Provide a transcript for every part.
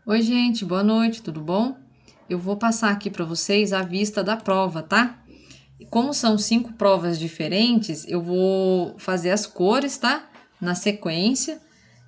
Oi, gente, boa noite, tudo bom? Eu vou passar aqui para vocês a vista da prova, tá? Como são 5 provas diferentes, eu vou fazer as cores, tá? Na sequência.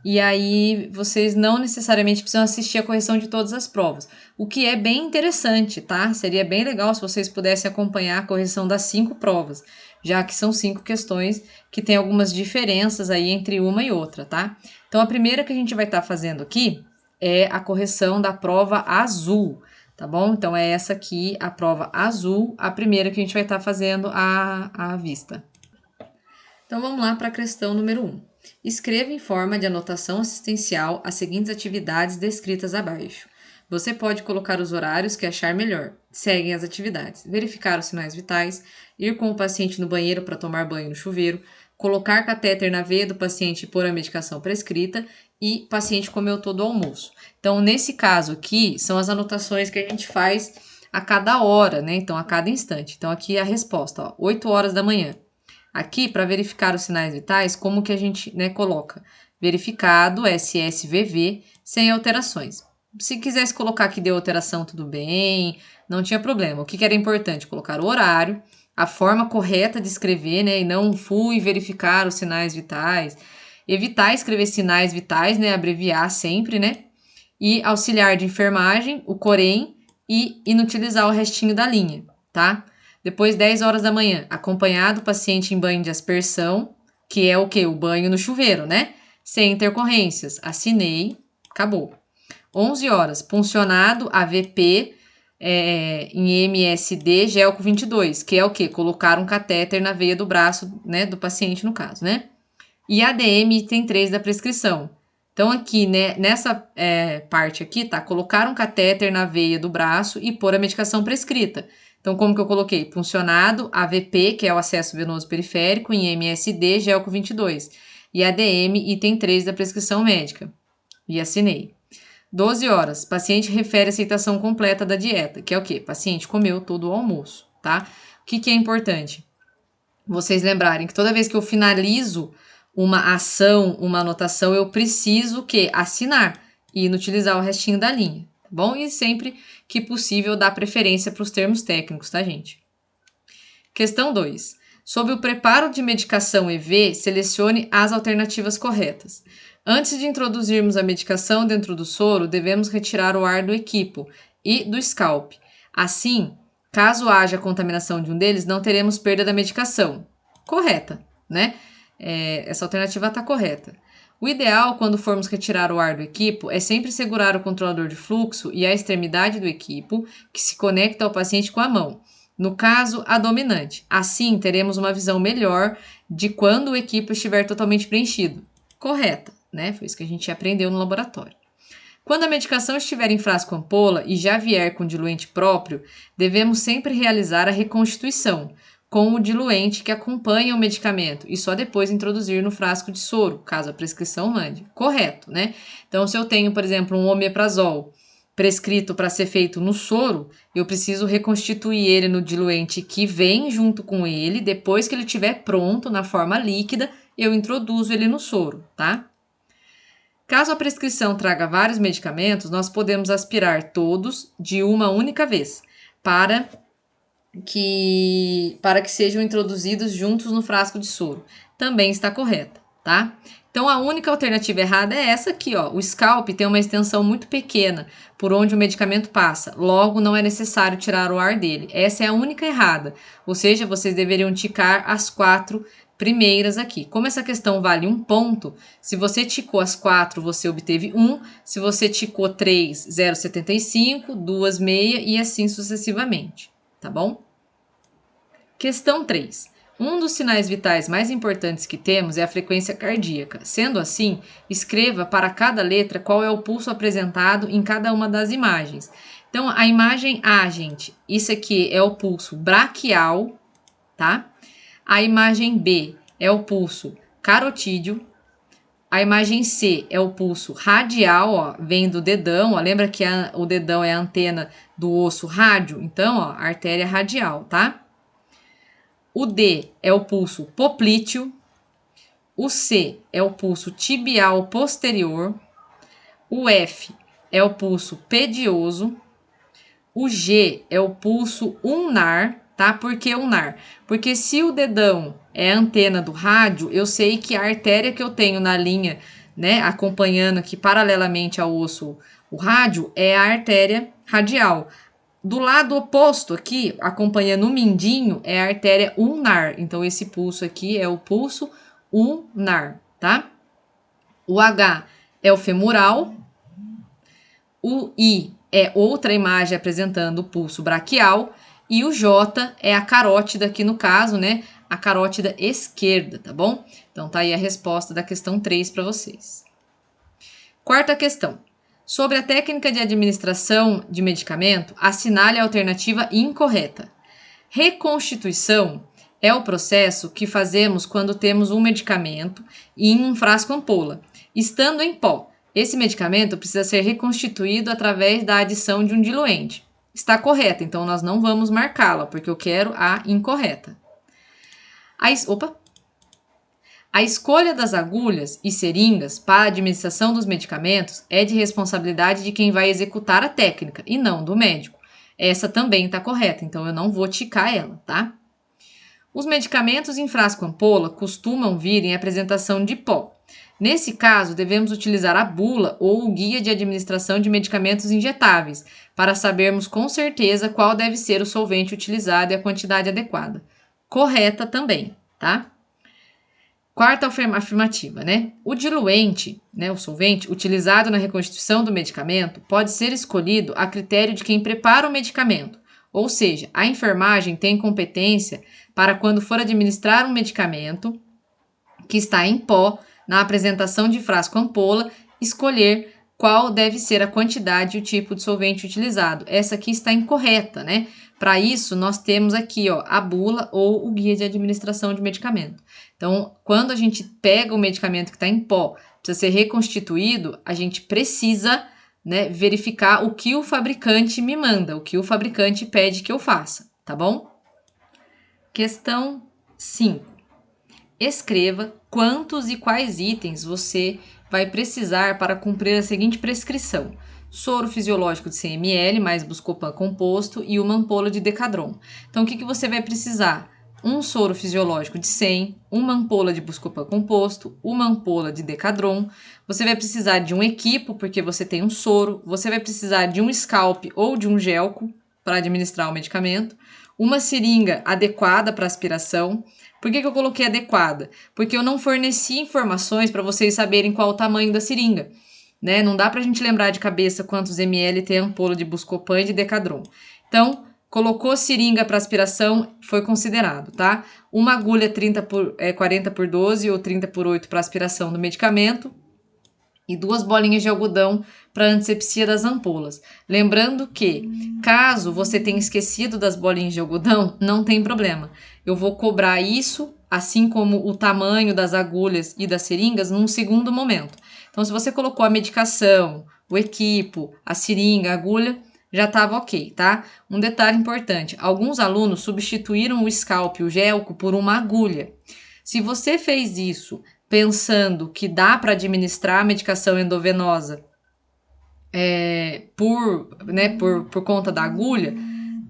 E aí vocês não necessariamente precisam assistir a correção de todas as provas. O que é bem interessante, tá? Seria bem legal se vocês pudessem acompanhar a correção das 5 provas, já que são 5 questões que tem algumas diferenças aí entre uma e outra, tá? Então a primeira que a gente vai estar fazendo aqui é a correção da prova azul, tá bom? Então é essa aqui, a prova azul, a primeira que a gente vai estar fazendo à vista. Então vamos lá para a questão número 1. Escreva em forma de anotação assistencial as seguintes atividades descritas abaixo. Você pode colocar os horários que achar melhor. Seguem as atividades: verificar os sinais vitais, ir com o paciente no banheiro para tomar banho no chuveiro, colocar catéter na veia do paciente e pôr a medicação prescrita e paciente comeu todo o almoço. Então, nesse caso aqui, são as anotações que a gente faz a cada hora, né? Então, a cada instante. Então, aqui é a resposta, ó, 8 horas da manhã. Aqui, para verificar os sinais vitais, como que a gente, né, coloca? Verificado, SSVV, sem alterações. Se quisesse colocar que deu alteração, tudo bem, não tinha problema. O que era importante? Colocar o horário, a forma correta de escrever, né, e não fui verificar os sinais vitais. Evitar escrever sinais vitais, né, abreviar sempre, né? E auxiliar de enfermagem, o corém, e inutilizar o restinho da linha, tá? Depois, 10 horas da manhã, acompanhado o paciente em banho de aspersão, que é o quê? O banho no chuveiro, né? Sem intercorrências. Assinei, acabou. 11 horas, puncionado AVP em MSD Gelco 22, que é o quê? Colocar um catéter na veia do braço, né, do paciente, no caso, né? E ADM item 3 da prescrição. Então, aqui, né, nessa parte aqui, tá? Colocar um catéter na veia do braço e pôr a medicação prescrita. Então, como que eu coloquei? Puncionado, AVP, que é o acesso venoso periférico, em MSD, Gelco 22. E ADM, item 3 da prescrição médica. E assinei. 12 horas. Paciente refere aceitação completa da dieta, que é o quê? Paciente comeu todo o almoço, tá? O que é importante? Vocês lembrarem que toda vez que eu finalizo uma ação, uma anotação, eu preciso que assinar e inutilizar o restinho da linha, tá bom? E sempre que possível dar preferência para os termos técnicos, tá, gente? Questão 2. Sobre o preparo de medicação EV, selecione as alternativas corretas. Antes de introduzirmos a medicação dentro do soro, devemos retirar o ar do equipo e do scalp. Assim, caso haja contaminação de um deles, não teremos perda da medicação. Correta, né? Essa alternativa está correta. O ideal, quando formos retirar o ar do equipo, é sempre segurar o controlador de fluxo e a extremidade do equipo, que se conecta ao paciente com a mão. No caso, a dominante. Assim, teremos uma visão melhor de quando o equipo estiver totalmente preenchido. Correta, né? Foi isso que a gente aprendeu no laboratório. Quando a medicação estiver em frasco ampola e já vier com diluente próprio, devemos sempre realizar a reconstituição com o diluente que acompanha o medicamento e só depois introduzir no frasco de soro, caso a prescrição mande. Correto, né? Então, se eu tenho, por exemplo, um omeprazol prescrito para ser feito no soro, eu preciso reconstituir ele no diluente que vem junto com ele. Depois que ele estiver pronto na forma líquida, eu introduzo ele no soro, tá? Caso a prescrição traga vários medicamentos, nós podemos aspirar todos de uma única vez, para que sejam introduzidos juntos no frasco de soro. Também está correta, tá? Então, a única alternativa errada é essa aqui, ó. O scalp tem uma extensão muito pequena por onde o medicamento passa, logo não é necessário tirar o ar dele. Essa é a única errada, ou seja, vocês deveriam ticar as 4 primeiras aqui. Como essa questão vale 1 ponto, se você ticou as 4, você obteve 1. Se você ticou 3, 0,75, 2, meia e assim sucessivamente, tá bom? Questão 3. Um dos sinais vitais mais importantes que temos é a frequência cardíaca. Sendo assim, escreva para cada letra qual é o pulso apresentado em cada uma das imagens. Então, a imagem A, gente, isso aqui é o pulso braquial, tá? A imagem B é o pulso carotídeo. A imagem C é o pulso radial, ó, vem do dedão, ó, lembra que o dedão é a antena do osso rádio? Então, ó, artéria radial, tá? O D é o pulso poplíteo. O C é o pulso tibial posterior. O F é o pulso pedioso. O G é o pulso ulnar, tá? Por que ulnar? Porque se o dedão é a antena do rádio, eu sei que a artéria que eu tenho na linha, né, acompanhando aqui paralelamente ao osso, o rádio, é a artéria radial. Do lado oposto aqui, acompanhando o mindinho, é a artéria ulnar. Então, esse pulso aqui é o pulso ulnar, tá? O H é o femoral. O I é outra imagem apresentando o pulso braquial. E o J é a carótida, aqui no caso, né? A carótida esquerda, tá bom? Então, tá aí a resposta da questão 3 para vocês. Quarta questão. Sobre a técnica de administração de medicamento, assinale a alternativa incorreta. Reconstituição é o processo que fazemos quando temos um medicamento em um frasco ampola, estando em pó. Esse medicamento precisa ser reconstituído através da adição de um diluente. Está correta, então nós não vamos marcá-la, porque eu quero a incorreta. A escolha das agulhas e seringas para a administração dos medicamentos é de responsabilidade de quem vai executar a técnica e não do médico. Essa também está correta, então eu não vou ticar ela, tá? Os medicamentos em frasco ampola costumam vir em apresentação de pó. Nesse caso, devemos utilizar a bula ou o guia de administração de medicamentos injetáveis para sabermos com certeza qual deve ser o solvente utilizado e a quantidade adequada. Correta também, tá? Quarta afirmativa, né? O diluente, né, o solvente, utilizado na reconstituição do medicamento pode ser escolhido a critério de quem prepara o medicamento. Ou seja, a enfermagem tem competência para, quando for administrar um medicamento que está em pó, na apresentação de frasco ampola, escolher qual deve ser a quantidade e o tipo de solvente utilizado. Essa aqui está incorreta, né? Para isso, nós temos aqui, ó, a bula ou o guia de administração de medicamento. Então, quando a gente pega o medicamento que está em pó, precisa ser reconstituído, a gente precisa, né, verificar o que o fabricante me manda, o que o fabricante pede que eu faça, tá bom? Questão 5. Escreva quantos e quais itens você vai precisar para cumprir a seguinte prescrição: soro fisiológico de 100 ml mais Buscopan composto e uma ampola de Decadron. Então, o que você vai precisar? Um soro fisiológico de 100, uma ampola de Buscopan composto, uma ampola de Decadron. Você vai precisar de um equipo, porque você tem um soro. Você vai precisar de um scalp ou de um gelco para administrar o medicamento. Uma seringa adequada para aspiração. Por que eu coloquei adequada? Porque eu não forneci informações para vocês saberem qual o tamanho da seringa, né? Não dá para a gente lembrar de cabeça quantos ml tem a ampola de Buscopan e de Decadron. Então, colocou seringa para aspiração, foi considerado, tá? Uma agulha 40 por 12 ou 30 por 8 para aspiração do medicamento e 2 bolinhas de algodão para antisepsia das ampolas. Lembrando que, caso você tenha esquecido das bolinhas de algodão, não tem problema. Eu vou cobrar isso, assim como o tamanho das agulhas e das seringas, num segundo momento. Então, se você colocou a medicação, o equipo, a seringa, a agulha, já estava ok, tá? Um detalhe importante: alguns alunos substituíram o scalp, o gelco, por uma agulha. Se você fez isso pensando que dá para administrar a medicação endovenosa por conta da agulha,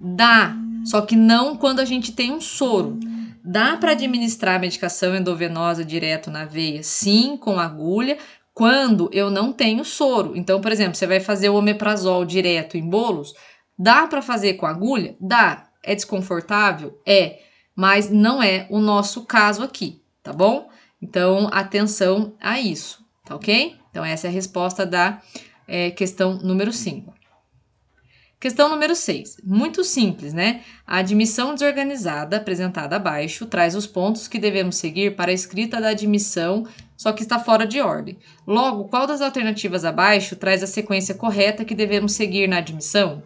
dá, só que não quando a gente tem um soro. Dá para administrar a medicação endovenosa direto na veia, sim, com agulha, quando eu não tenho soro. Então, por exemplo, você vai fazer o omeprazol direto em bolos, dá para fazer com agulha? Dá. É desconfortável? É, mas não é o nosso caso aqui, tá bom? Então, atenção a isso, tá ok? Então, essa é a resposta da questão número 5. Questão número 6. Muito simples, né? A admissão desorganizada, apresentada abaixo, traz os pontos que devemos seguir para a escrita da admissão, só que está fora de ordem. Logo, qual das alternativas abaixo traz a sequência correta que devemos seguir na admissão?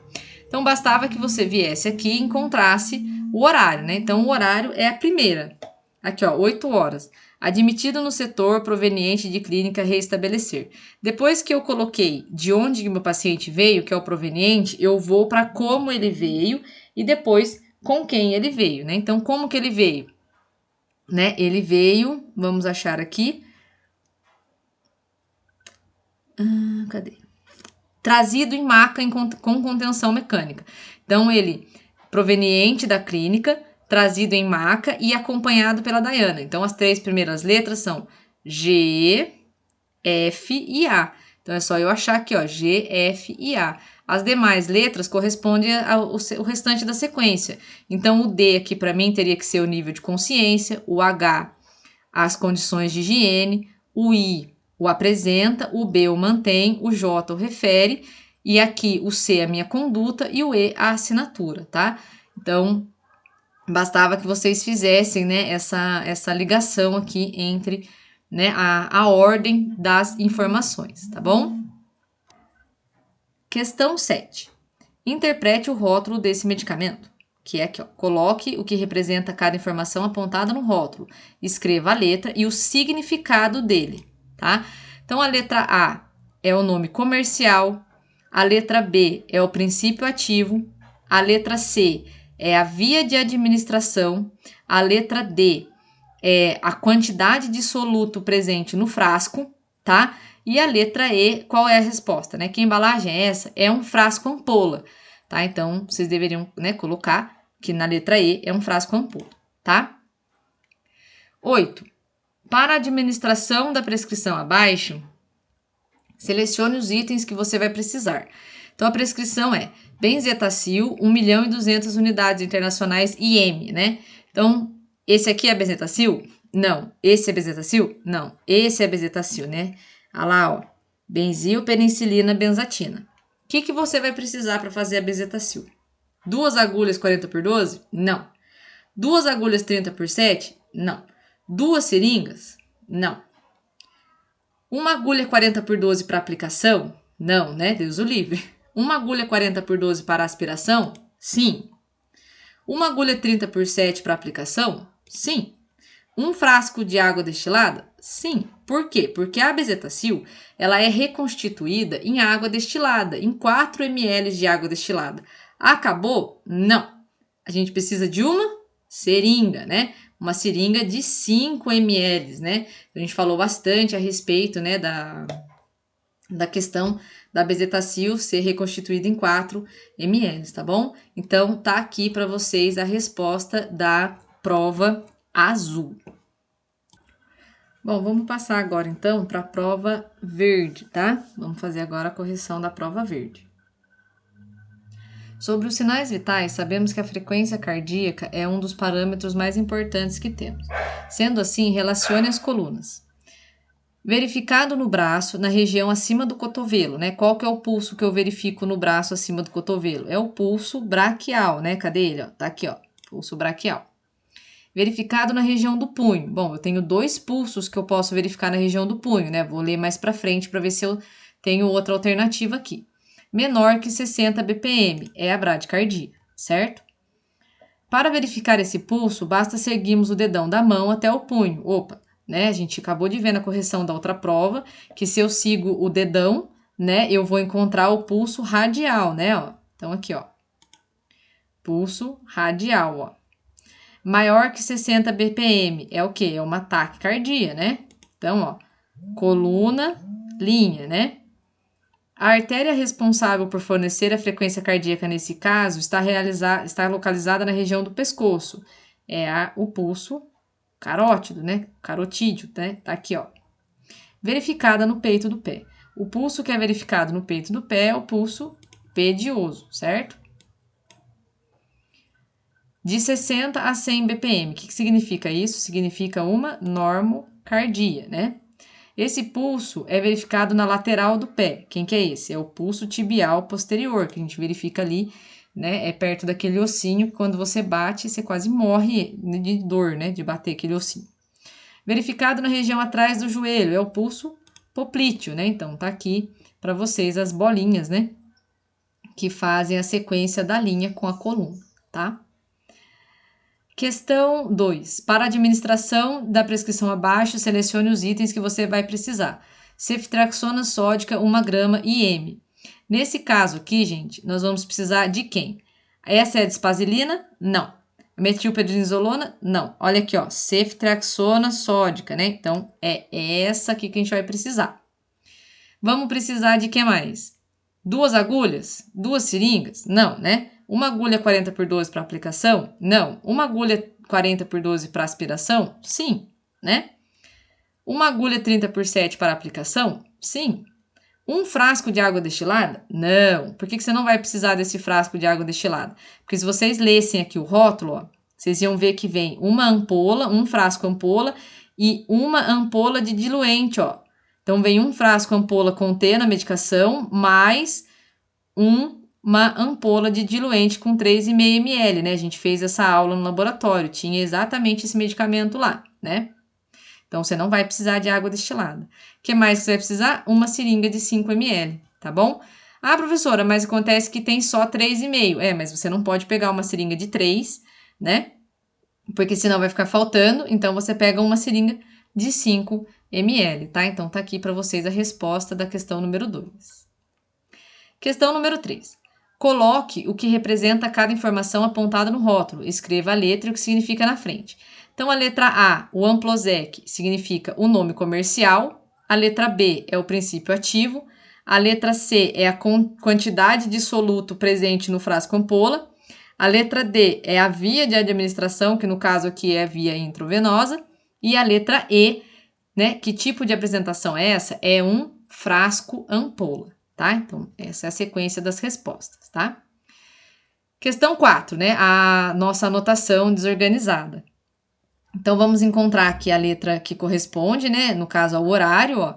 Então, bastava que você viesse aqui e encontrasse o horário, né? Então, o horário é a primeira. Aqui, ó, 8 horas. Admitido no setor proveniente de clínica reestabelecer. Depois que eu coloquei de onde meu paciente veio, que é o proveniente, eu vou para como ele veio e depois com quem ele veio, né? Então, como que ele veio? Né? Ele veio, vamos achar aqui. Cadê? trazido em maca com contenção mecânica. Então, ele proveniente da clínica, trazido em maca e acompanhado pela Dayana. Então, as 3 primeiras letras são G, F e A. Então, é só eu achar aqui, ó, G, F e A. As demais letras correspondem ao restante da sequência. Então, o D aqui, para mim, teria que ser o nível de consciência, o H, as condições de higiene, o I, o apresenta, o B, o mantém, o J, o refere, e aqui o C, a minha conduta, e o E, a assinatura, tá? Então, bastava que vocês fizessem, né, essa ligação aqui entre, né, a ordem das informações, tá bom? Questão 7. Interprete o rótulo desse medicamento, que é aqui, ó, coloque o que representa cada informação apontada no rótulo, escreva a letra e o significado dele, tá? Então, a letra A é o nome comercial, a letra B é o princípio ativo, a letra C é a via de administração, a letra D é a quantidade de soluto presente no frasco, tá? E a letra E, qual é a resposta, né? Que embalagem é essa? É um frasco ampola, tá? Então, vocês deveriam, né, colocar que na letra E é um frasco ampola, tá? 8. Para a administração da prescrição abaixo, selecione os itens que você vai precisar. Então, a prescrição é benzetacil, 1.200.000 unidades internacionais IM, né? Então, esse aqui é benzetacil? Não. Esse é benzetacil? Não. Esse é benzetacil, né? Olha lá, ó. Benzil, penicilina, benzatina. O que você vai precisar para fazer a benzetacil? 2 agulhas 40x12? Não. 2 agulhas 30x7? Não. 2 seringas? Não. Uma agulha 40x12 para aplicação? Não, né? Deus o livre. Uma agulha 40x12 para aspiração? Sim. Uma agulha 30x7 para aplicação? Sim. Um frasco de água destilada? Sim. Por quê? Porque a benzetacil, ela é reconstituída em água destilada, em 4 ml de água destilada. Acabou? Não. A gente precisa de uma seringa, né? Uma seringa de 5 ml, né? A gente falou bastante a respeito, né, da questão da benzetacil ser reconstituída em 4 ml, tá bom? Então, tá aqui para vocês a resposta da prova azul. Bom, vamos passar agora, então, para a prova verde, tá? Vamos fazer agora a correção da prova verde. Sobre os sinais vitais, sabemos que a frequência cardíaca é um dos parâmetros mais importantes que temos. Sendo assim, relacione as colunas. Verificado no braço, na região acima do cotovelo, né? Qual que é o pulso que eu verifico no braço acima do cotovelo? É o pulso braquial, né? Cadê ele? Ó, tá aqui, ó, pulso braquial. Verificado na região do punho. Bom, eu tenho 2 pulsos que eu posso verificar na região do punho, né? Vou ler mais para frente para ver se eu tenho outra alternativa aqui. Menor que 60 BPM, é a bradicardia, certo? Para verificar esse pulso, basta seguirmos o dedão da mão até o punho. Opa, né? A gente acabou de ver na correção da outra prova que se eu sigo o dedão, né, eu vou encontrar o pulso radial, né, ó. Então aqui, ó. Pulso radial, ó. Maior que 60 BPM é o quê? É uma taquicardia, né? Então, ó, coluna, linha, né? A artéria responsável por fornecer a frequência cardíaca nesse caso está localizada na região do pescoço. É o pulso carótido, né? Carotídeo, né? Tá aqui, ó. Verificada no peito do pé. O pulso que é verificado no peito do pé é o pulso pedioso, certo? De 60 a 100 BPM. O que significa isso? Significa uma normocardia, né? Esse pulso é verificado na lateral do pé. Quem que é esse? É o pulso tibial posterior, que a gente verifica ali, né? É perto daquele ossinho que quando você bate, você quase morre de dor, né? De bater aquele ossinho. Verificado na região atrás do joelho, é o pulso poplíteo, né? Então, tá aqui para vocês as bolinhas, né? Que fazem a sequência da linha com a coluna, tá? Questão 2. Para a administração da prescrição abaixo, selecione os itens que você vai precisar. Ceftriaxona sódica, 1 grama IM. Nesse caso aqui, gente, nós vamos precisar de quem? Essa é a dispazilina? Não. Metilprednisolona? Não. Olha aqui, ó, ceftriaxona sódica, né? Então, é essa aqui que a gente vai precisar. Vamos precisar de que mais? 2 agulhas? 2 seringas? Não, né? Uma agulha 40x12 para aplicação? Não. Uma agulha 40x12 para aspiração? Sim, né? Uma agulha 30x7 para aplicação? Sim. Um frasco de água destilada? Não. Por que você não vai precisar desse frasco de água destilada? Porque se vocês lessem aqui o rótulo, ó, vocês iam ver que vem uma ampola, um frasco ampola e uma ampola de diluente, ó. Então, vem um frasco ampola contendo a medicação, mais uma ampola de diluente com 3,5 ml, né? A gente fez essa aula no laboratório, tinha exatamente esse medicamento lá, né? Então, você não vai precisar de água destilada. O que mais que você vai precisar? Uma seringa de 5 ml, tá bom? Ah, professora, mas acontece que tem só 3,5. Mas você não pode pegar uma seringa de 3, né? Porque senão vai ficar faltando. Então, você pega uma seringa de 5 ml, tá? Então, tá aqui para vocês a resposta da questão número 2. Questão número 3. Coloque o que representa cada informação apontada no rótulo. Escreva a letra e o que significa na frente. Então, a letra A, o Amplosec, significa o nome comercial. A letra B é o princípio ativo. A letra C é a quantidade de soluto presente no frasco ampola. A letra D é a via de administração, que no caso aqui é a via intravenosa. E a letra E, né, que tipo de apresentação é essa? É um frasco ampola, tá? Então, essa é a sequência das respostas, tá? Questão 4, né, a nossa anotação desorganizada. Então, vamos encontrar aqui a letra que corresponde, né, no caso ao horário, ó,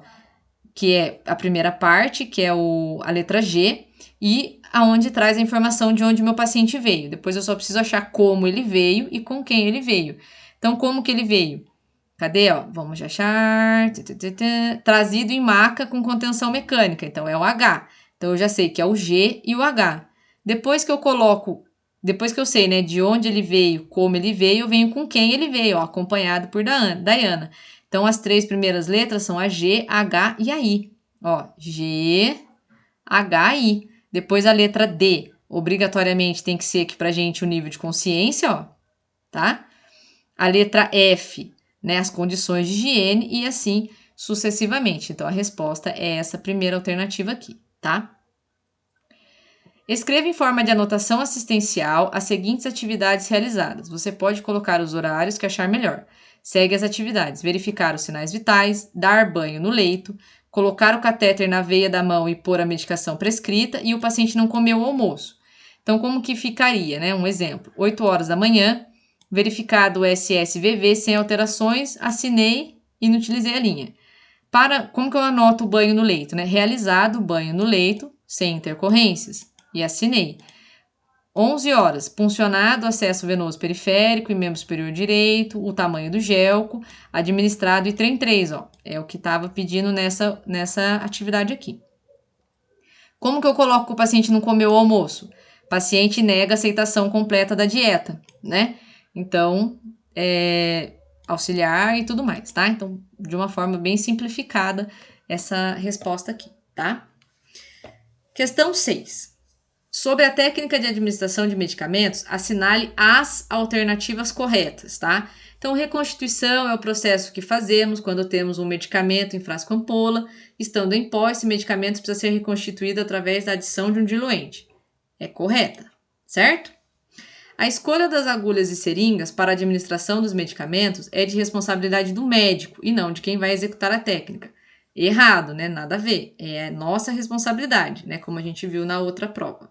que é a primeira parte, que é a letra G, e aonde traz a informação de onde o meu paciente veio. Depois eu só preciso achar como ele veio e com quem ele veio. Então, como que ele veio? Cadê, ó? Vamos achar. Trazido em maca com contenção mecânica. Então, é o H. Então, eu já sei que é o G e o H. Depois que eu sei, né, de onde ele veio, como ele veio, eu venho com quem ele veio, ó, acompanhado por Dayana. Então, as 3 primeiras letras são a G, H e a I. Ó, G, H, I. Depois a letra D. Obrigatoriamente tem que ser aqui pra gente o nível de consciência, ó, tá? A letra F, né, as condições de higiene e assim sucessivamente. Então, a resposta é essa primeira alternativa aqui, tá? Escreva em forma de anotação assistencial as seguintes atividades realizadas. Você pode colocar os horários que achar melhor. Segue as atividades: verificar os sinais vitais, dar banho no leito, colocar o catéter na veia da mão e pôr a medicação prescrita e o paciente não comeu o almoço. Então, como que ficaria, né? Um exemplo: 8 horas da manhã, verificado o SSVV sem alterações, assinei e não utilizei a linha. Como que eu anoto o banho no leito, né? Realizado o banho no leito, sem intercorrências, e assinei. 11 horas, puncionado acesso venoso periférico e membro superior direito, o tamanho do gelco, administrado e trem 3, ó. É o que estava pedindo nessa atividade aqui. Como que eu coloco que o paciente não comeu o almoço? Paciente nega aceitação completa da dieta, né? Então, auxiliar e tudo mais, tá? Então, de uma forma bem simplificada, essa resposta aqui, tá? Questão 6. Sobre a técnica de administração de medicamentos, assinale as alternativas corretas, tá? Então, reconstituição é o processo que fazemos quando temos um medicamento em frasco ampola. Estando em pó, esse medicamento precisa ser reconstituído através da adição de um diluente. É correta, certo? A escolha das agulhas e seringas para a administração dos medicamentos é de responsabilidade do médico e não de quem vai executar a técnica. Errado, né? Nada a ver. É nossa responsabilidade, né? Como a gente viu na outra prova.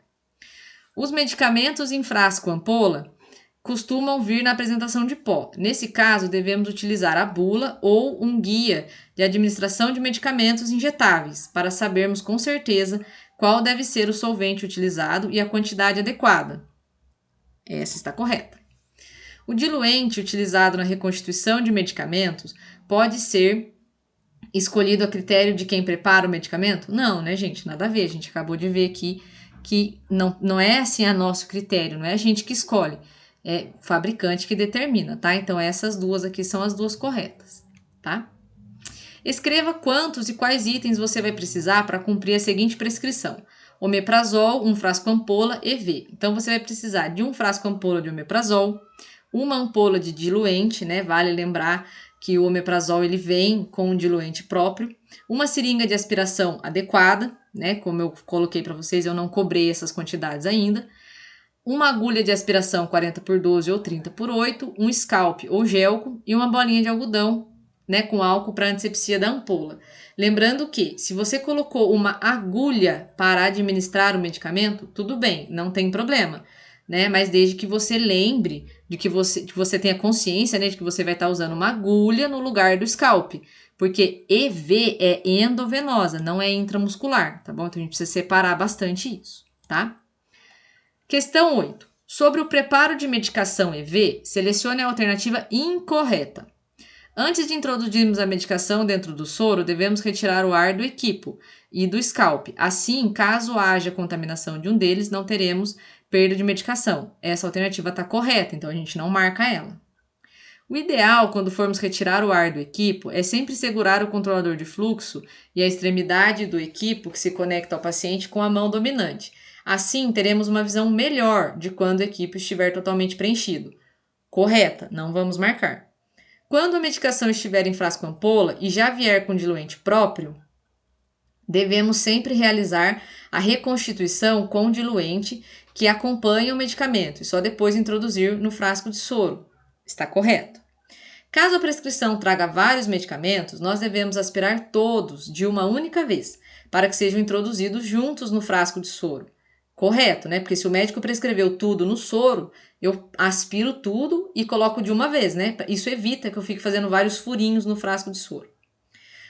Os medicamentos em frasco ampola costumam vir na apresentação de pó. Nesse caso, devemos utilizar a bula ou um guia de administração de medicamentos injetáveis para sabermos com certeza qual deve ser o solvente utilizado e a quantidade adequada. Essa está correta. O diluente utilizado na reconstituição de medicamentos pode ser escolhido a critério de quem prepara o medicamento? Não, né, gente? Nada a ver. A gente acabou de ver aqui que não é assim a nosso critério, não é a gente que escolhe, é o fabricante que determina, tá? Então, essas duas aqui são as duas corretas, tá? Escreva quantos e quais itens você vai precisar para cumprir a seguinte prescrição: omeprazol, um frasco ampola, EV. Então, você vai precisar de um frasco ampola de omeprazol, uma ampola de diluente, né? Vale lembrar que o omeprazol ele vem com um diluente próprio, uma seringa de aspiração adequada, né? Como eu coloquei para vocês, eu não cobrei essas quantidades ainda. Uma agulha de aspiração 40x12 ou 30x8, um scalp ou gelco e uma bolinha de algodão, né, com álcool para antisepsia da ampola. Lembrando que, se você colocou uma agulha para administrar o medicamento, tudo bem, não tem problema, né? Mas desde que você lembre de que você tenha consciência, né, de que você vai estar usando uma agulha no lugar do scalp, porque EV é endovenosa, não é intramuscular, tá bom? Então a gente precisa separar bastante isso, tá? Questão 8. Sobre o preparo de medicação EV, selecione a alternativa incorreta. Antes de introduzirmos a medicação dentro do soro, devemos retirar o ar do equipo e do scalp. Assim, caso haja contaminação de um deles, não teremos perda de medicação. Essa alternativa está correta, então a gente não marca ela. O ideal, quando formos retirar o ar do equipo, é sempre segurar o controlador de fluxo e a extremidade do equipo que se conecta ao paciente com a mão dominante. Assim, teremos uma visão melhor de quando o equipo estiver totalmente preenchido. Correta, não vamos marcar. Quando a medicação estiver em frasco ampola e já vier com diluente próprio, devemos sempre realizar a reconstituição com diluente que acompanha o medicamento e só depois introduzir no frasco de soro. Está correto. Caso a prescrição traga vários medicamentos, nós devemos aspirar todos de uma única vez, para que sejam introduzidos juntos no frasco de soro. Correto, né? Porque se o médico prescreveu tudo no soro, eu aspiro tudo e coloco de uma vez, né? Isso evita que eu fique fazendo vários furinhos no frasco de soro.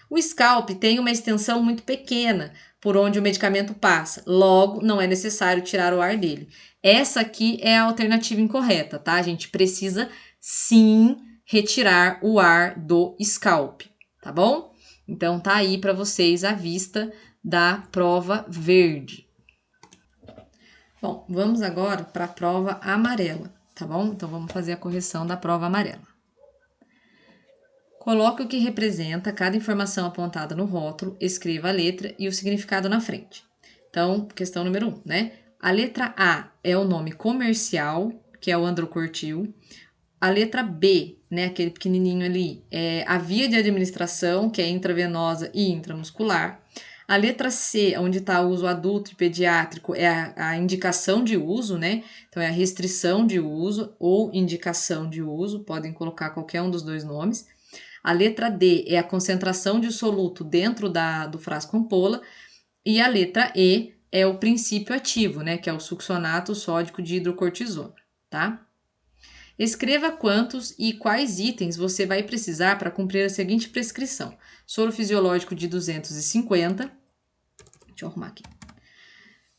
O scalp tem uma extensão muito pequena por onde o medicamento passa, logo não é necessário tirar o ar dele. Essa aqui é a alternativa incorreta, tá? A gente precisa sim retirar o ar do scalp, tá bom? Então tá aí para vocês a vista da prova verde. Bom, vamos agora para a prova amarela, tá bom? Então vamos fazer a correção da prova amarela. Coloque o que representa cada informação apontada no rótulo, escreva a letra e o significado na frente. Então, questão número 1, né? A letra A é o nome comercial, que é o androcortil. A letra B, né, aquele pequenininho ali, é a via de administração, que é intravenosa e intramuscular. A letra C, onde está o uso adulto e pediátrico, é a indicação de uso, né? Então, é a restrição de uso ou indicação de uso, podem colocar qualquer um dos dois nomes. A letra D é a concentração de soluto dentro do frasco ampola. E a letra E é o princípio ativo, né? Que é o succionato sódico de hidrocortisona, tá? Escreva quantos e quais itens você vai precisar para cumprir a seguinte prescrição. Soro fisiológico de 250. Deixa eu arrumar aqui.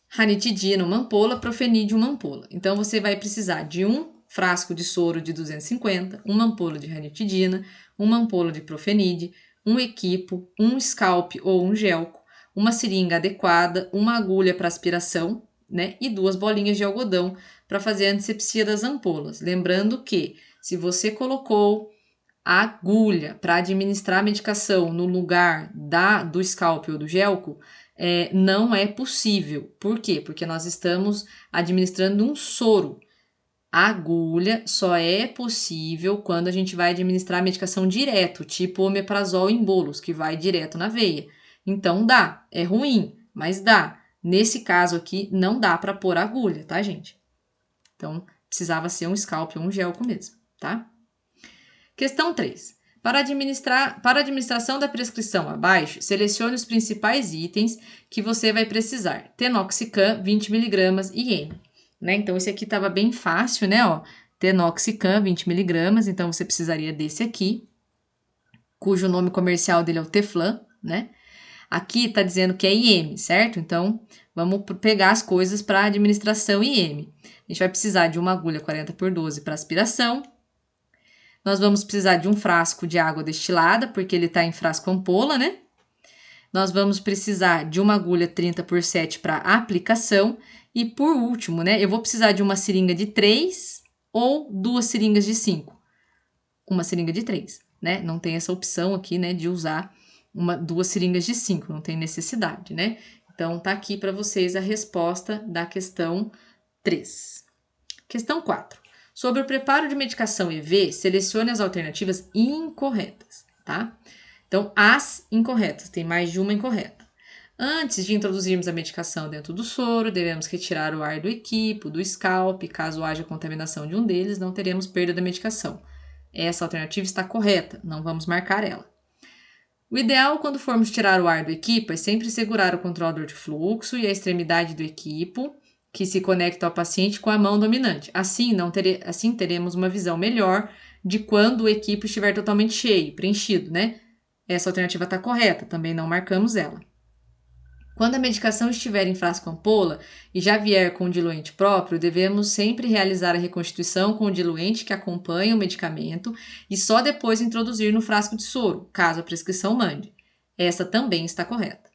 Ranitidina, uma ampola, Profenid, uma ampola. Então, você vai precisar de um frasco de soro de 250, uma ampola de ranitidina, uma ampola de Profenid, um equipo, um scalp ou um gelco, uma seringa adequada, uma agulha para aspiração, né? E 2 bolinhas de algodão para fazer a antisepsia das ampolas. Lembrando que, se você colocou a agulha para administrar a medicação no lugar do scalp ou do gelco, não é possível. Por quê? Porque nós estamos administrando um soro. A agulha só é possível quando a gente vai administrar a medicação direto, tipo omeprazol em bolos, que vai direto na veia. Então dá, é ruim, mas dá. Nesse caso aqui, não dá para pôr agulha, tá, gente? Então, precisava ser um scalp ou um gelco mesmo, tá? Questão 3. Para a administração da prescrição abaixo, selecione os principais itens que você vai precisar. Tenoxicam, 20mg e IM. Né? Então, esse aqui estava bem fácil, né? Ó, Tenoxicam, 20mg, então você precisaria desse aqui, cujo nome comercial dele é o Teflan, né? Aqui está dizendo que é IM, certo? Então, vamos pegar as coisas para administração IM. A gente vai precisar de uma agulha 40x12 para aspiração. Nós vamos precisar de um frasco de água destilada, porque ele está em frasco ampola, né? Nós vamos precisar de uma agulha 30x7 para aplicação. E por último, né? Eu vou precisar de uma seringa de 3 ou 2 seringas de 5. Uma seringa de 3, né? Não tem essa opção aqui, né? De usar 2 seringas de 5, não tem necessidade, né? Então, tá aqui para vocês a resposta da questão 3. Questão 4. Sobre o preparo de medicação EV, selecione as alternativas incorretas, tá? Então, as incorretas, tem mais de uma incorreta. Antes de introduzirmos a medicação dentro do soro, devemos retirar o ar do equipo, do scalp. Caso haja contaminação de um deles, não teremos perda da medicação. Essa alternativa está correta, não vamos marcar ela. O ideal, quando formos tirar o ar do equipo, é sempre segurar o controlador de fluxo e a extremidade do equipo, que se conecta ao paciente, com a mão dominante. Assim teremos uma visão melhor de quando o equipo estiver totalmente cheio, preenchido, né? Essa alternativa está correta, também não marcamos ela. Quando a medicação estiver em frasco ampola e já vier com o diluente próprio, devemos sempre realizar a reconstituição com o diluente que acompanha o medicamento e só depois introduzir no frasco de soro, caso a prescrição mande. Essa também está correta.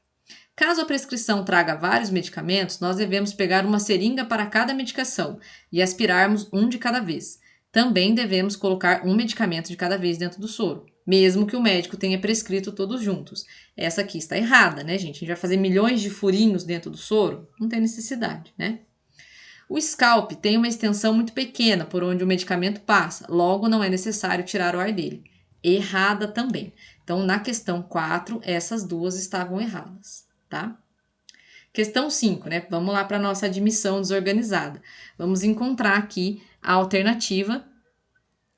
Caso a prescrição traga vários medicamentos, nós devemos pegar uma seringa para cada medicação e aspirarmos um de cada vez. Também devemos colocar um medicamento de cada vez dentro do soro, mesmo que o médico tenha prescrito todos juntos. Essa aqui está errada, né, gente? A gente vai fazer milhões de furinhos dentro do soro? Não tem necessidade, né? O scalp tem uma extensão muito pequena por onde o medicamento passa, logo não é necessário tirar o ar dele. Errada também. Então, na questão 4, essas duas estavam erradas, tá? Questão 5, né? Vamos lá para a nossa admissão desorganizada. Vamos encontrar aqui a alternativa,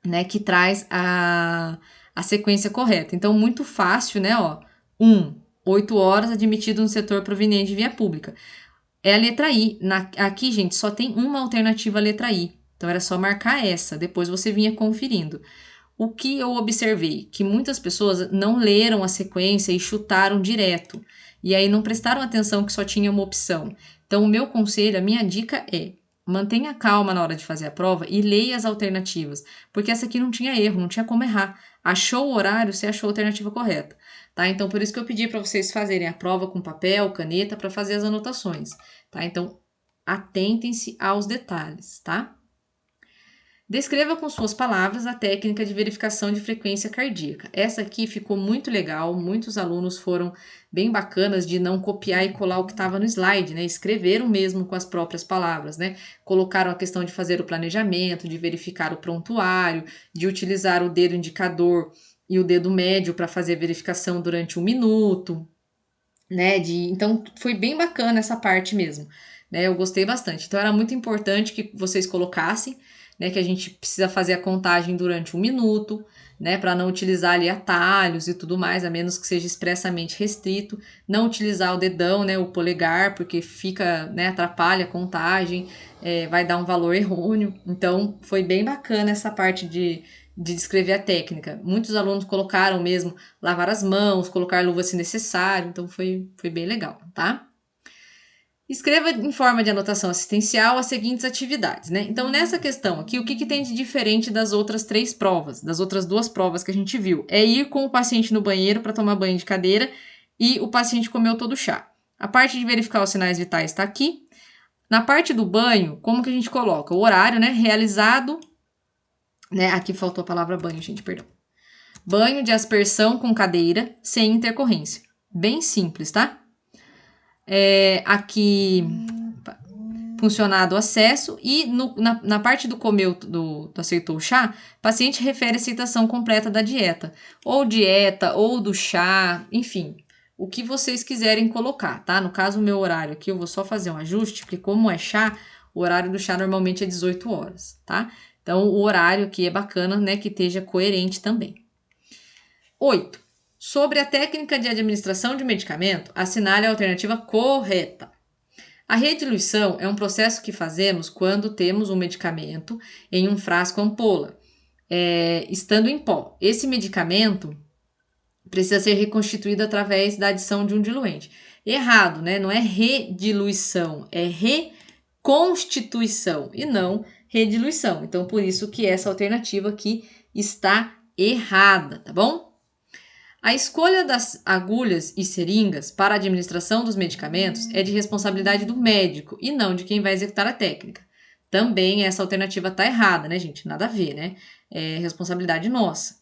né, que traz a sequência correta. Então, muito fácil, né? 8 horas admitido no setor proveniente de via pública. É a letra I. Aqui, gente, só tem uma alternativa, a letra I. Então, era só marcar essa. Depois você vinha conferindo. O que eu observei? Que muitas pessoas não leram a sequência e chutaram direto. E aí não prestaram atenção que só tinha uma opção. Então, o meu conselho, a minha dica é: mantenha calma na hora de fazer a prova e leia as alternativas, porque essa aqui não tinha erro, não tinha como errar. Achou o horário, você achou a alternativa correta, tá? Então, por isso que eu pedi para vocês fazerem a prova com papel, caneta, para fazer as anotações, tá? Então, atentem-se aos detalhes, tá? Descreva com suas palavras a técnica de verificação de frequência cardíaca. Essa aqui ficou muito legal, muitos alunos foram bem bacanas de não copiar e colar o que estava no slide, né? Escreveram mesmo com as próprias palavras, né? Colocaram a questão de fazer o planejamento, de verificar o prontuário, de utilizar o dedo indicador e o dedo médio para fazer a verificação durante 1 minuto, né? Então, foi bem bacana essa parte mesmo, né? Eu gostei bastante. Então, era muito importante que vocês colocassem, né, que a gente precisa fazer a contagem durante 1 minuto, né, para não utilizar ali atalhos e tudo mais, a menos que seja expressamente restrito, não utilizar o dedão, né, o polegar, porque fica, né, atrapalha a contagem, vai dar um valor errôneo. Então, foi bem bacana essa parte de descrever a técnica. Muitos alunos colocaram mesmo lavar as mãos, colocar luva se necessário, então foi bem legal, tá? Escreva em forma de anotação assistencial as seguintes atividades, né? Então, nessa questão aqui, o que tem de diferente das outras 3 provas, das outras 2 provas que a gente viu? É ir com o paciente no banheiro para tomar banho de cadeira e o paciente comeu todo o chá. A parte de verificar os sinais vitais está aqui. Na parte do banho, como que a gente coloca? O horário, né? Realizado, né? Aqui faltou a palavra banho, gente, perdão. Banho de aspersão com cadeira, sem intercorrência. Bem simples, tá? Aqui funcionado o acesso e na parte do comeu, do aceitou o chá, paciente refere a aceitação completa da dieta, ou do chá, enfim, o que vocês quiserem colocar, tá? No caso, o meu horário aqui, eu vou só fazer um ajuste, porque como é chá, o horário do chá normalmente é 18 horas, tá? Então, o horário aqui é bacana, né, que esteja coerente também. 8. Sobre a técnica de administração de medicamento, assinale a alternativa correta. A rediluição é um processo que fazemos quando temos um medicamento em um frasco ampola, estando em pó. Esse medicamento precisa ser reconstituído através da adição de um diluente. Errado, né? Não é rediluição, é reconstituição e não rediluição. Então, por isso que essa alternativa aqui está errada, tá bom? A escolha das agulhas e seringas para a administração dos medicamentos é de responsabilidade do médico e não de quem vai executar a técnica. Também essa alternativa está errada, né, gente? Nada a ver, né? É responsabilidade nossa.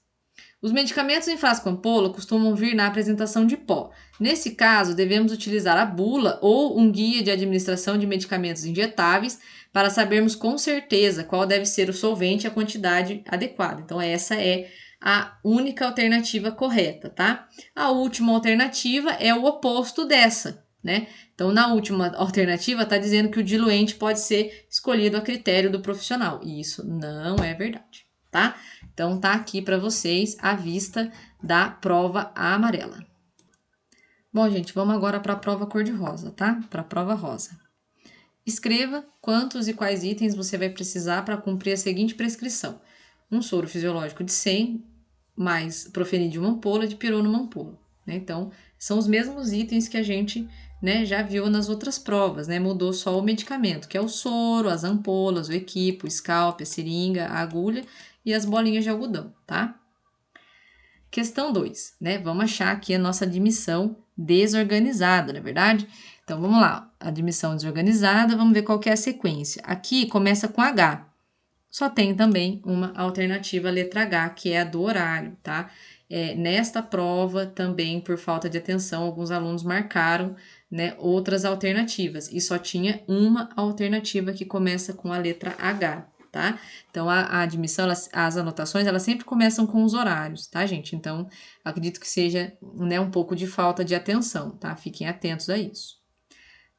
Os medicamentos em frasco ampola costumam vir na apresentação de pó. Nesse caso, devemos utilizar a bula ou um guia de administração de medicamentos injetáveis para sabermos com certeza qual deve ser o solvente e a quantidade adequada. Então, essa é a única alternativa correta, tá? A última alternativa é o oposto dessa, né? Então, na última alternativa, está dizendo que o diluente pode ser escolhido a critério do profissional. E isso não é verdade, tá? Então, tá aqui para vocês a vista da prova amarela. Bom, gente, vamos agora para a prova cor-de-rosa, tá? Para a prova rosa. Escreva quantos e quais itens você vai precisar para cumprir a seguinte prescrição. Um soro fisiológico de 100, mais Proferin de uma ampola, de Pirona uma ampola. Né? Então, são os mesmos itens que a gente, né, já viu nas outras provas, né? Mudou só o medicamento, que é o soro, as ampolas, o equipo, o scalp, a seringa, a agulha e as bolinhas de algodão, tá? Questão 2, né? Vamos achar aqui a nossa admissão desorganizada, não é verdade? Então, vamos lá. Admissão desorganizada, vamos ver qual que é a sequência. Aqui começa com H. Só tem também uma alternativa, letra H, que é a do horário, tá? Nesta prova, também, por falta de atenção, alguns alunos marcaram, né, outras alternativas. E só tinha uma alternativa que começa com a letra H, tá? Então, a admissão, as anotações, elas sempre começam com os horários, tá, gente? Então, acredito que seja, né, um pouco de falta de atenção, tá? Fiquem atentos a isso.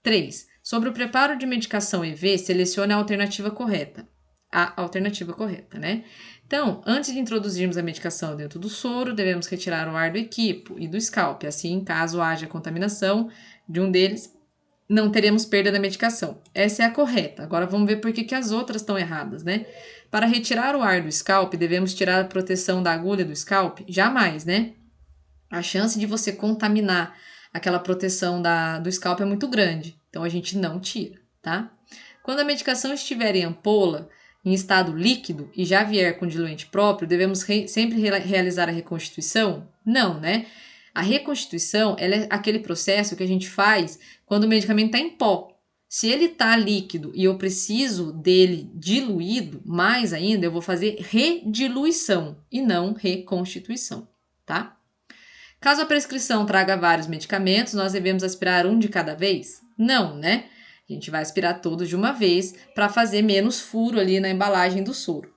3. Sobre o preparo de medicação EV, selecione a alternativa correta. A alternativa correta, né? Então, antes de introduzirmos a medicação dentro do soro, devemos retirar o ar do equipo e do scalp. Assim, caso haja contaminação de um deles, não teremos perda da medicação. Essa é a correta. Agora vamos ver por que as outras estão erradas, né? Para retirar o ar do scalp, devemos tirar a proteção da agulha do scalp? Jamais, né? A chance de você contaminar aquela proteção do scalp é muito grande. Então, a gente não tira, tá? Quando a medicação estiver em ampola, em estado líquido e já vier com diluente próprio, devemos sempre realizar a reconstituição? Não, né? A reconstituição ela é aquele processo que a gente faz quando o medicamento está em pó. Se ele está líquido e eu preciso dele diluído, mais ainda, eu vou fazer rediluição e não reconstituição, tá? Caso a prescrição traga vários medicamentos, nós devemos aspirar um de cada vez? Não, né? A gente vai aspirar todos de uma vez para fazer menos furo ali na embalagem do soro.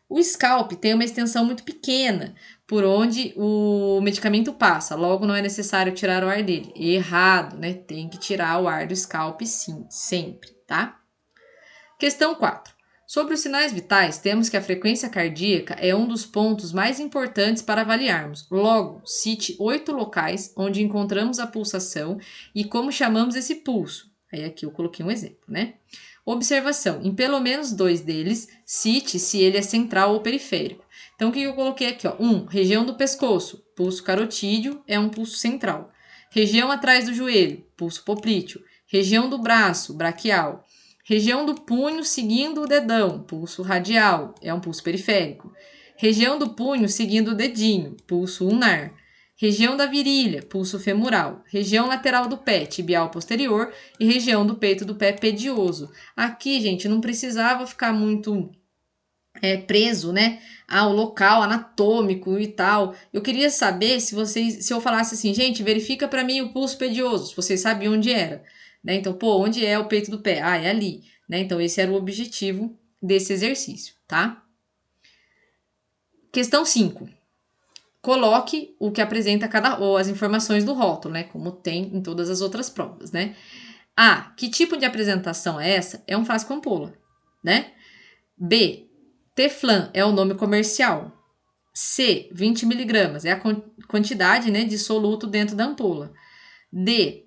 O scalp tem uma extensão muito pequena por onde o medicamento passa, logo não é necessário tirar o ar dele. Errado, né? Tem que tirar o ar do scalp sim, sempre, tá? Questão 4. Sobre os sinais vitais, temos que a frequência cardíaca é um dos pontos mais importantes para avaliarmos. Logo, cite 8 locais onde encontramos a pulsação e como chamamos esse pulso. Aí aqui eu coloquei um exemplo, né? Observação. Em pelo menos 2 deles, cite se ele é central ou periférico. Então, o que eu coloquei aqui? 1. Região do pescoço. Pulso carotídeo é um pulso central. Região atrás do joelho. Pulso poplíteo. Região do braço. Braquial. Região do punho seguindo o dedão, pulso radial, é um pulso periférico. Região do punho seguindo o dedinho, pulso ulnar. Região da virilha, pulso femoral. Região lateral do pé, tibial posterior. E região do peito do pé, pedioso. Aqui, gente, não precisava ficar muito preso, né, ao local anatômico e tal. Eu queria saber se eu falasse assim, gente, verifica para mim o pulso pedioso, se vocês sabiam onde era. Né? Então, onde é o peito do pé? Ah, é ali. Né? Então, esse era o objetivo desse exercício, tá? Questão 5. Coloque o que apresenta ou as informações do rótulo, né? Como tem em todas as outras provas, né? A. Que tipo de apresentação é essa? É um frasco ampola, né? B. Teflan é o nome comercial. C. 20 miligramas é a quantidade, né, de soluto dentro da ampola. D.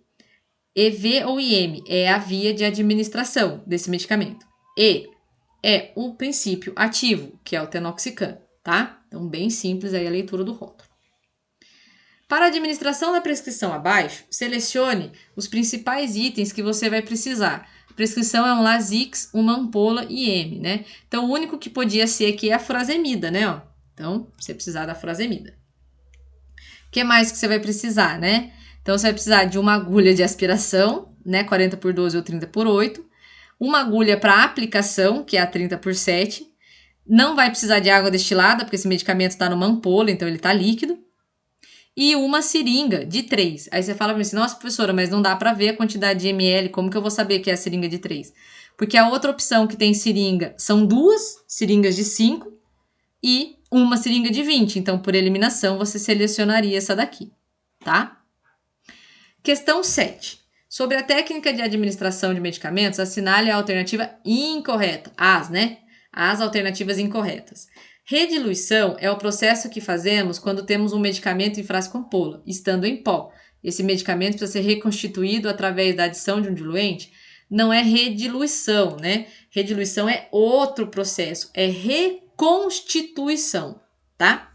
EV ou IM é a via de administração desse medicamento. E é o princípio ativo, que é o tenoxicam, tá? Então, bem simples aí a leitura do rótulo. Para a administração da prescrição abaixo, selecione os principais itens que você vai precisar. A prescrição é um Lasix, uma ampola e IM, né? Então, o único que podia ser aqui é a furazemida, né? Ó. Então, você precisar da furazemida. O que mais que você vai precisar, né? Então, você vai precisar de uma agulha de aspiração, né? 40x12 ou 30x8. Uma agulha para aplicação, que é a 30x7. Não vai precisar de água destilada, porque esse medicamento está numa ampola, então ele está líquido. E uma seringa de 3. Aí você fala para mim assim, nossa, professora, mas não dá para ver a quantidade de ml, como que eu vou saber que é a seringa de 3? Porque a outra opção que tem seringa são 2 seringas de 5 e uma seringa de 20. Então, por eliminação, você selecionaria essa daqui, tá? Questão 7. Sobre a técnica de administração de medicamentos, assinale a alternativa incorreta. As alternativas incorretas. Rediluição é o processo que fazemos quando temos um medicamento em frasco ampola, estando em pó. Esse medicamento precisa ser reconstituído através da adição de um diluente. Não é rediluição, né? Rediluição é outro processo, é reconstituição, tá?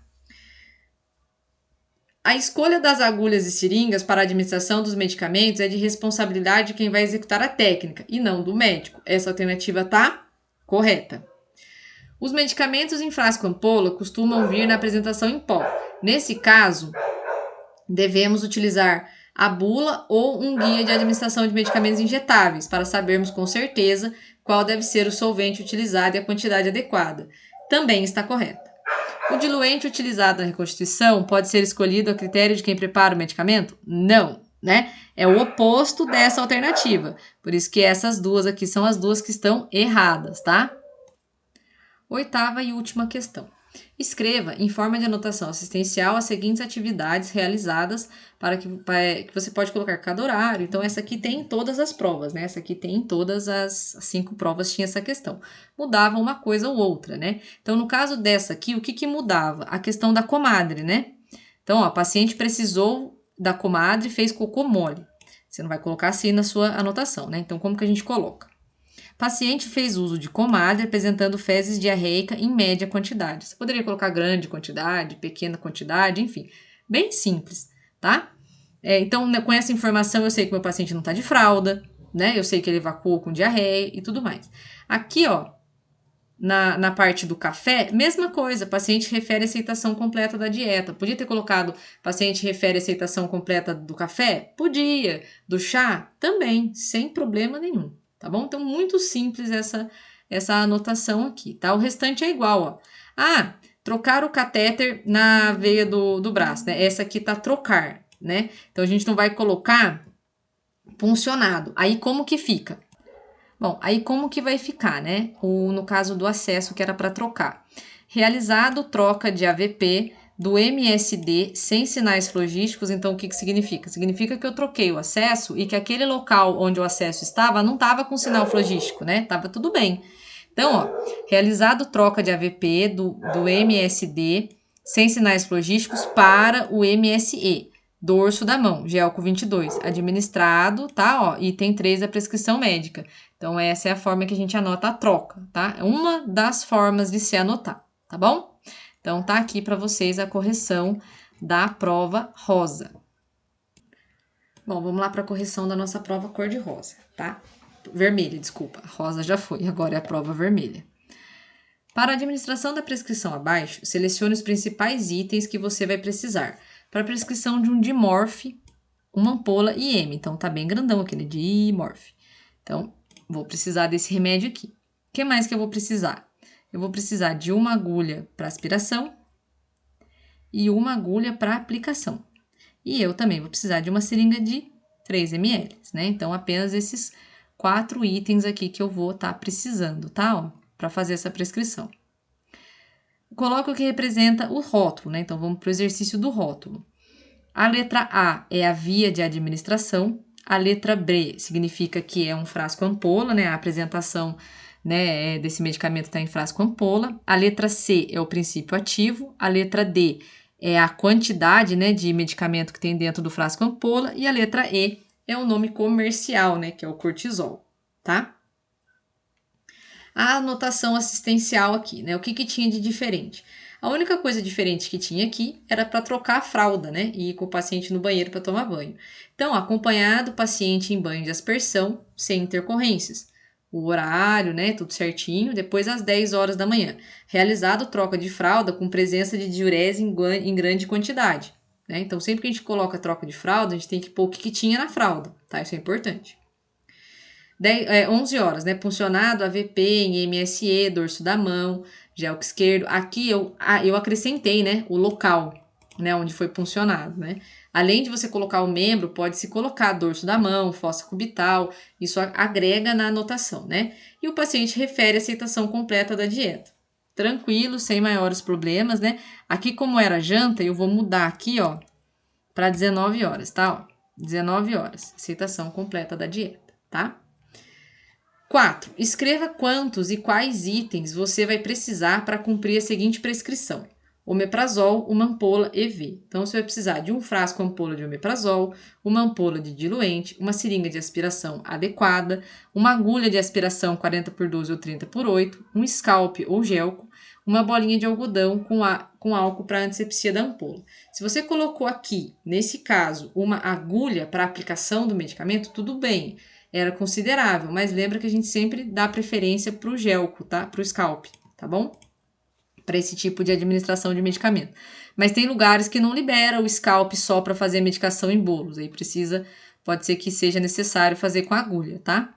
A escolha das agulhas e seringas para a administração dos medicamentos é de responsabilidade de quem vai executar a técnica e não do médico. Essa alternativa tá correta. Os medicamentos em frasco ampola costumam vir na apresentação em pó. Nesse caso, devemos utilizar a bula ou um guia de administração de medicamentos injetáveis para sabermos com certeza qual deve ser o solvente utilizado e a quantidade adequada. Também está correta. O diluente utilizado na reconstituição pode ser escolhido a critério de quem prepara o medicamento? Não, né? É o oposto dessa alternativa. Por isso que essas duas aqui são as duas que estão erradas, tá? 8ª e última questão. Escreva em forma de anotação assistencial as seguintes atividades realizadas para que você pode colocar cada horário. Então, essa aqui tem em todas as provas, né? Essa aqui tem em todas as 5 provas, tinha essa questão. Mudava uma coisa ou outra, né? Então, no caso dessa aqui, o que mudava? A questão da comadre, né? Então, ó, paciente precisou da comadre e fez cocô mole. Você não vai colocar assim na sua anotação, né? Então, como que a gente coloca? Paciente fez uso de comadre apresentando fezes diarreica em média quantidade. Você poderia colocar grande quantidade, pequena quantidade, enfim. Bem simples, tá? Então, com essa informação, eu sei que meu paciente não está de fralda, né? Eu sei que ele evacuou com diarreia e tudo mais. Aqui, ó, na parte do café, mesma coisa. Paciente refere aceitação completa da dieta. Podia ter colocado paciente refere aceitação completa do café? Podia. Do chá? Também, sem problema nenhum. Tá bom? Então, muito simples essa anotação aqui, tá? O restante é igual, ó. Trocar o catéter na veia do braço, né? Essa aqui tá trocar, né? Então, a gente não vai colocar puncionado. Aí, como que fica? Bom, aí como que vai ficar, né? No caso do acesso, que era para trocar. Realizado troca de AVP do MSD sem sinais flogísticos, então o que significa? Significa que eu troquei o acesso e que aquele local onde o acesso estava não estava com sinal flogístico, né? Tava tudo bem. Então, ó, realizado troca de AVP do MSD sem sinais flogísticos para o MSE, dorso da mão, Gelco 22, administrado, tá? Ó, item 3 da prescrição médica. Então, essa é a forma que a gente anota a troca, tá? É uma das formas de se anotar, tá bom? Então, tá aqui para vocês a correção da prova rosa. Bom, vamos lá para a correção da nossa prova cor-de-rosa, tá? Vermelha, desculpa. Rosa já foi, agora é a prova vermelha. Para a administração da prescrição abaixo, selecione os principais itens que você vai precisar. Para a prescrição de um Dimorf, uma ampola IM. Então, tá bem grandão aqui, né? Dimorf. Então, vou precisar desse remédio aqui. O que mais que eu vou precisar? Eu vou precisar de uma agulha para aspiração e uma agulha para aplicação. E eu também vou precisar de uma seringa de 3 ml, né? Então, apenas esses 4 itens aqui que eu vou estar precisando, tá? Para fazer essa prescrição. Coloca o que representa o rótulo, né? Então, vamos para o exercício do rótulo. A letra A é a via de administração. A letra B significa que é um frasco ampola, né? A apresentação, né, desse medicamento está em frasco ampola. A letra C é o princípio ativo. A letra D é a quantidade, né, de medicamento que tem dentro do frasco ampola. E a letra E é o nome comercial, né, que é o cortisol, tá? A anotação assistencial aqui, né? O que tinha de diferente? A única coisa diferente que tinha aqui era para trocar a fralda, né? E ir com o paciente no banheiro para tomar banho. Então, acompanhar do paciente em banho de aspersão, sem intercorrências. O horário, né? Tudo certinho. Depois, às 10 horas da manhã. Realizado troca de fralda com presença de diurese em grande quantidade. Né? Então, sempre que a gente coloca troca de fralda, a gente tem que pôr o que tinha na fralda, tá? Isso é importante. 11 horas, né? Puncionado, AVP, em MSE, dorso da mão, gelco esquerdo. Aqui eu acrescentei, né? O local, né? Onde foi puncionado, né? Além de você colocar o membro, pode-se colocar dorso da mão, fossa cubital. Isso agrega na anotação, né? E o paciente refere a aceitação completa da dieta. Tranquilo, sem maiores problemas, né? Aqui, como era janta, eu vou mudar aqui, ó, para 19 horas, tá? Ó. 19 horas. Aceitação completa da dieta, tá? 4. Escreva quantos e quais itens você vai precisar para cumprir a seguinte prescrição. Omeprazol, uma ampola EV. Então, você vai precisar de um frasco ampola de omeprazol, uma ampola de diluente, uma seringa de aspiração adequada, uma agulha de aspiração 40x12 ou 30x8, um scalp ou gelco, uma bolinha de algodão com álcool para antisepsia da ampola. Se você colocou aqui, nesse caso, uma agulha para aplicação do medicamento, tudo bem, era considerável, mas lembra que a gente sempre dá preferência para o gelco, tá? Para o scalp, tá bom? Para esse tipo de administração de medicamento. Mas tem lugares que não libera o scalp só para fazer a medicação em bolos. Aí pode ser que seja necessário fazer com agulha, tá?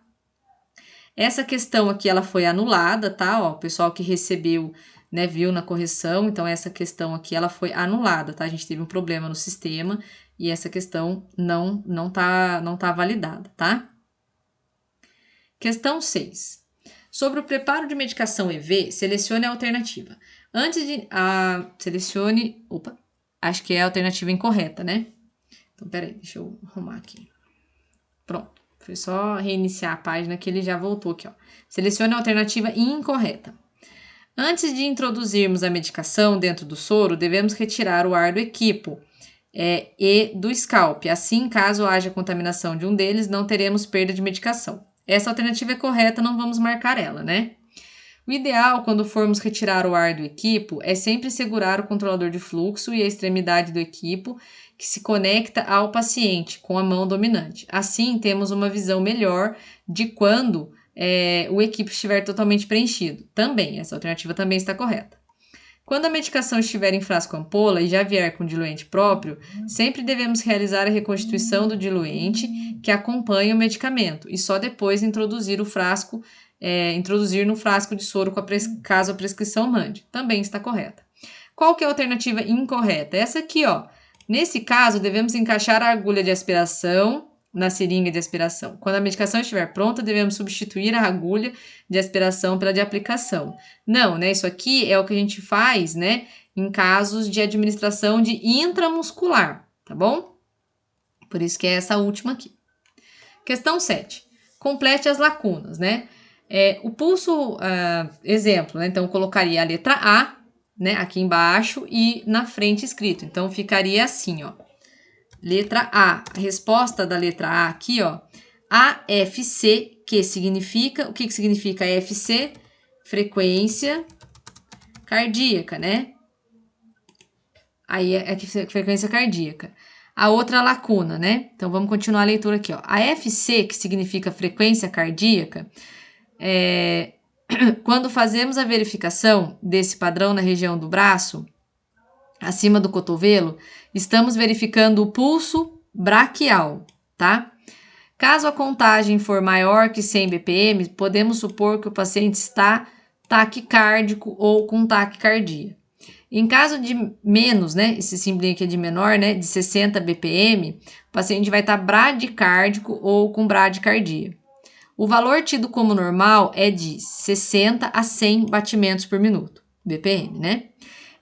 Essa questão aqui, ela foi anulada, tá? Ó, o pessoal que recebeu, né, viu na correção, então essa questão aqui, ela foi anulada, tá? A gente teve um problema no sistema e essa questão não tá validada, tá? Questão 6. Sobre o preparo de medicação EV, selecione a alternativa. Selecione... Opa, acho que é a alternativa incorreta, né? Então, peraí, deixa eu arrumar aqui. Pronto, foi só reiniciar a página que ele já voltou aqui, ó. Selecione a alternativa incorreta. Antes de introduzirmos a medicação dentro do soro, devemos retirar o ar do equipo e do scalp. Assim, caso haja contaminação de um deles, não teremos perda de medicação. Essa alternativa é correta, não vamos marcar ela, né? O ideal, quando formos retirar o ar do equipo, é sempre segurar o controlador de fluxo e a extremidade do equipo que se conecta ao paciente com a mão dominante. Assim, temos uma visão melhor de quando o equipo estiver totalmente preenchido. Também, essa alternativa também está correta. Quando a medicação estiver em frasco ampola e já vier com diluente próprio, sempre devemos realizar a reconstituição do diluente que acompanha o medicamento e só depois introduzir no frasco de soro caso a prescrição mande. Também está correta. Qual que é a alternativa incorreta? Essa aqui, ó. Nesse caso, devemos encaixar a agulha de aspiração na seringa de aspiração. Quando a medicação estiver pronta, devemos substituir a agulha de aspiração pela de aplicação. Não, né? Isso aqui é o que a gente faz, né? Em casos de administração de intramuscular, tá bom? Por isso que é essa última aqui. Questão 7. Complete as lacunas, né? O pulso, exemplo, né? Então, colocaria a letra A, né? Aqui embaixo e na frente escrito. Então, ficaria assim, ó. Letra A. A resposta da letra A aqui, ó. AFC, que significa... O que significa AFC? Frequência cardíaca, né? Aí é frequência cardíaca. A outra lacuna, né? Então, vamos continuar a leitura aqui, ó. A FC, que significa frequência cardíaca, quando fazemos a verificação desse padrão na região do braço, acima do cotovelo, estamos verificando o pulso braquial, tá? Caso a contagem for maior que 100 BPM, podemos supor que o paciente está taquicárdico ou com taquicardia. Em caso de menos, né, esse símbolo aqui é de menor, né, de 60 BPM, o paciente vai estar bradicárdico ou com bradicardia. O valor tido como normal é de 60 a 100 batimentos por minuto, BPM, né?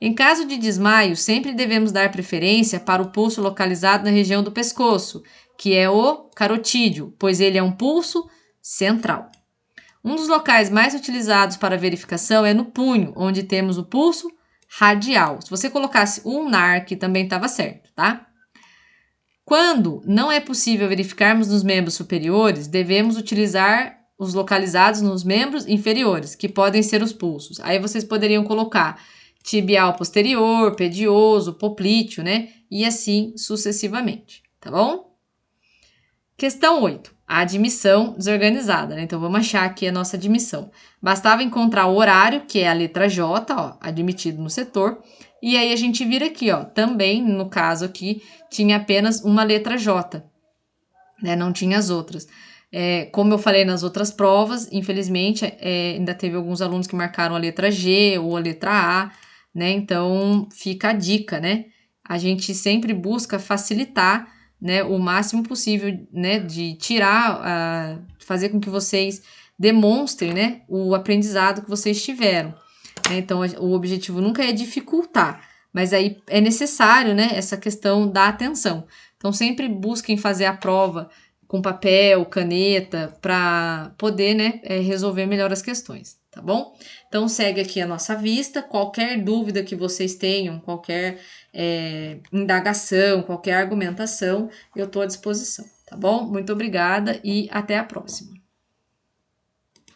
Em caso de desmaio, sempre devemos dar preferência para o pulso localizado na região do pescoço, que é o carotídeo, pois ele é um pulso central. Um dos locais mais utilizados para verificação é no punho, onde temos o pulso radial. Se você colocasse ulnar aqui, também estava certo, tá? Quando não é possível verificarmos nos membros superiores, devemos utilizar os localizados nos membros inferiores, que podem ser os pulsos. Aí vocês poderiam colocar tibial posterior, pedioso, poplíteo, né? E assim sucessivamente, tá bom? Questão 8. A admissão desorganizada, né? Então, vamos achar aqui a nossa admissão. Bastava encontrar o horário, que é a letra J, ó, admitido no setor. E aí, a gente vira aqui, ó, também, no caso aqui, tinha apenas uma letra J, né? Não tinha as outras. Como eu falei nas outras provas, infelizmente, ainda teve alguns alunos que marcaram a letra G ou a letra A, né? Então, fica a dica, né? A gente sempre busca facilitar, né, o máximo possível, né, de tirar, fazer com que vocês demonstrem, né, o aprendizado que vocês tiveram. Né? Então, o objetivo nunca é dificultar, mas aí é necessário, né, essa questão da atenção. Então, sempre busquem fazer a prova com papel, caneta, para poder, né, resolver melhor as questões, tá bom? Então, segue aqui a nossa vista. Qualquer dúvida que vocês tenham, qualquer indagação, qualquer argumentação, eu estou à disposição, tá bom? Muito obrigada e até a próxima.